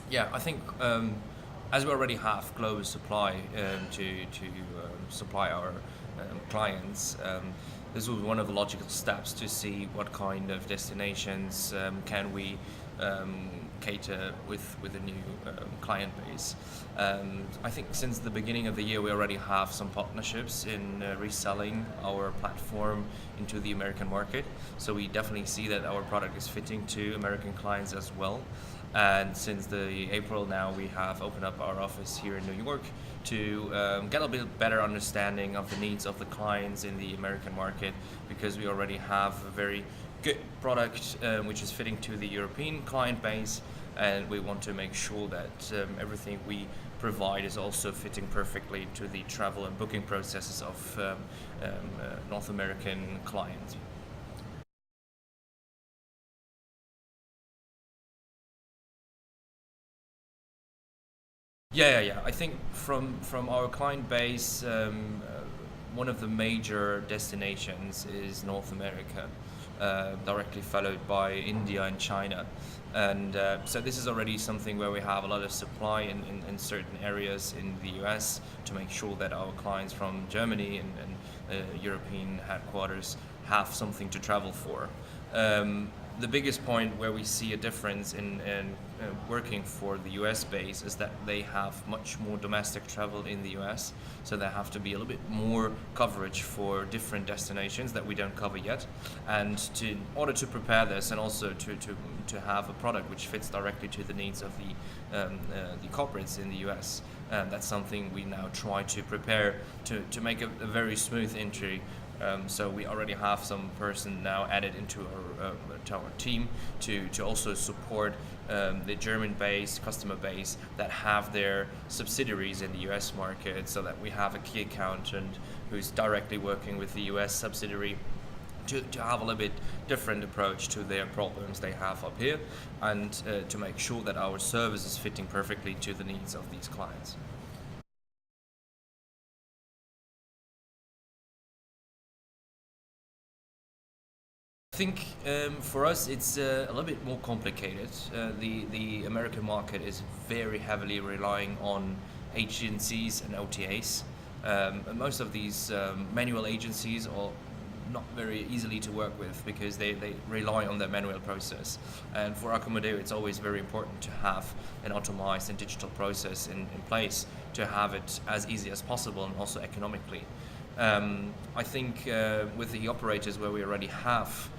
Yeah, I think as we already have global supply to supply our clients, this was one of the logical steps to see what kind of destinations can we um, cater with a new client base. I think since the beginning of the year we already have some partnerships in reselling our platform into the American market. So we definitely see that our product is fitting to American clients as well. And since the April now, we have opened up our office here in New York to get a bit better understanding of the needs of the clients in the American market, because we already have a very good product which is fitting to the European client base, and we want to make sure that everything we provide is also fitting perfectly to the travel and booking processes of North American clients. Yeah. I think from our client base, one of the major destinations is North America, directly followed by India and China. And so this is already something where we have a lot of supply in certain areas in the US to make sure that our clients from Germany and European headquarters have something to travel for. The biggest point where we see a difference in working for the US base is that they have much more domestic travel in the US, so there have to be a little bit more coverage for different destinations that we don't cover yet. And in order to prepare this and also to have a product which fits directly to the needs of the corporates in the US, that's something we now try to prepare to make a very smooth entry. So we already have some person now added into our team to also support the German-based customer base that have their subsidiaries in the US market, so that we have a key accountant who's directly working with the US subsidiary to have a little bit different approach to their problems they have up here, and to make sure that our service is fitting perfectly to the needs of these clients. I think for us it's a little bit more complicated. The American market is very heavily relying on agencies and OTAs. And most of these manual agencies are not very easily to work with because they rely on that manual process. And for Acomodeo, it's always very important to have an automized and digital process in place to have it as easy as possible and also economically. I think with the operators where we already have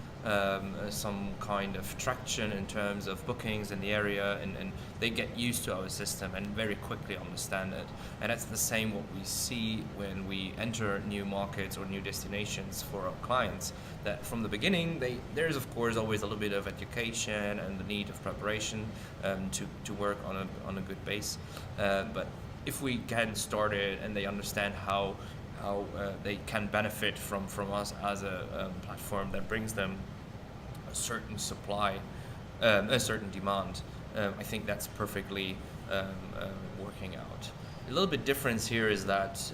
some kind of traction in terms of bookings in the area, and they get used to our system and very quickly understand it. And that's the same what we see when we enter new markets or new destinations for our clients, that from the beginning there is of course always a little bit of education and the need of preparation to work on a good base. But if we can start it and they understand how they can benefit from us as a platform that brings them a certain supply, a certain demand. I think that's perfectly working out. A little bit difference here is that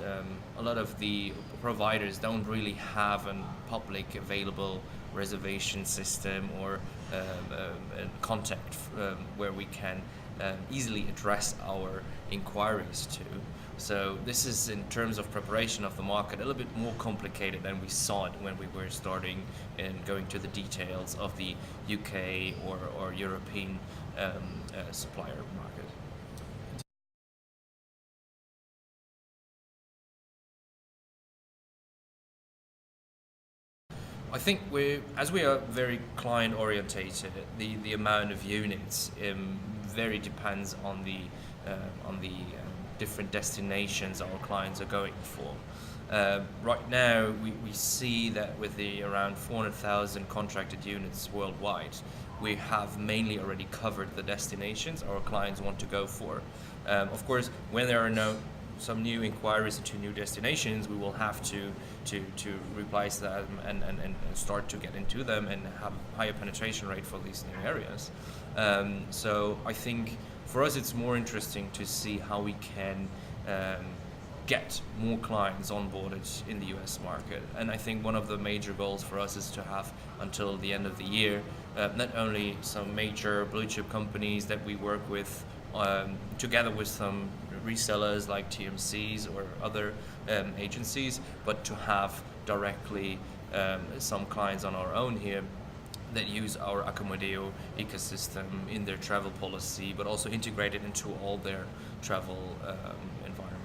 a lot of the providers don't really have a public available reservation system or a contact where we can easily address our inquiries to. So this is, in terms of preparation of the market, a little bit more complicated than we saw it when we were starting and going to the details of the UK or European supplier market. I think as we are very client orientated, the amount of units very depends on the different destinations our clients are going for. Right now, we see that with the around 400,000 contracted units worldwide, we have mainly already covered the destinations our clients want to go for. Of course, when there are some new inquiries into new destinations, we will have to replace them and start to get into them and have a higher penetration rate for these new areas. So I think for us it's more interesting to see how we can get more clients onboarded in the US market. And I think one of the major goals for us is to have, until the end of the year, not only some major blue chip companies that we work with together with some resellers like TMCs or other agencies, but to have directly some clients on our own here that use our Acomodeo ecosystem in their travel policy, but also integrate it into all their travel environments.